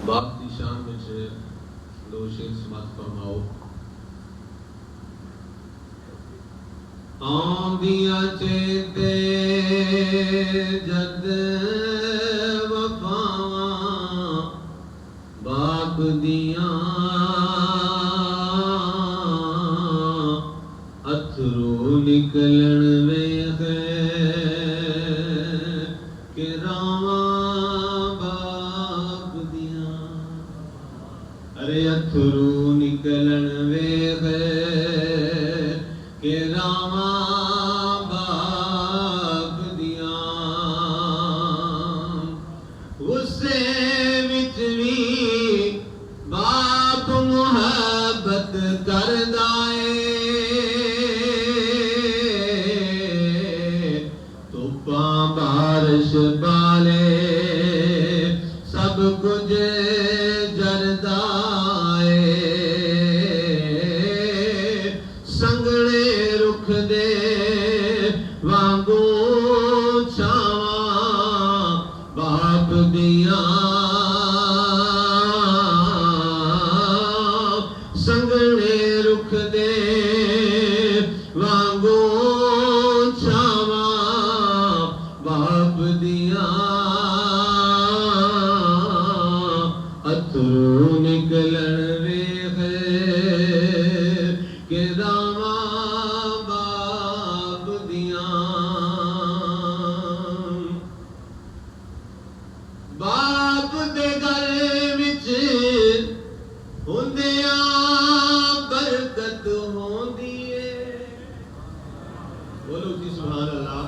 बाप की शान विच दो शेर समाप्त फरमाओ। आंदियां चेते जद वफावां बाप दियां अथरू निकलन वेखे कि रावां बाप दियां। अरे अथरू निकलन वेखे कि रावां बाप दियां। गुस्से विच भी बाप मुहब्बत करदा ए। धुप्पां बारिश बाले सब कुछ जरदा ए। संगले रुख दे वांगू छावां बाप दियां। संगले रुख दे वांगू छावां बाप दियां। अथरू निकलन वेखे कि रावां बाप दियां। बाप दे घर विच हुंदियां बरकत होंदी है। बोलो जी सुभान अल्लाह।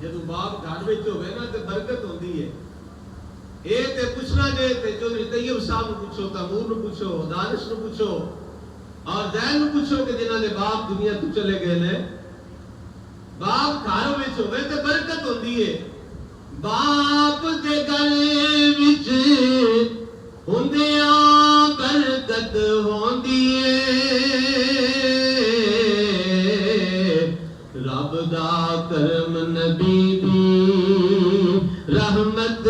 जदों बाप घर विच होवे ना ते बरकत होंदी है। ये ते पुछना जे ते चौधरी तैयब साहब नूं पुछो, तैमूर नूं पुछो, दानिश नूं पुछो और जैन नूं पुछो कि जिन्हां दे बाप दुनिया तो चले गए ने। बाप घर विच होवे ते बरकत होंदी है। बाप दे घर विच हुंदियां बरकत होंदी है। रब दा करम नबी दी रहमत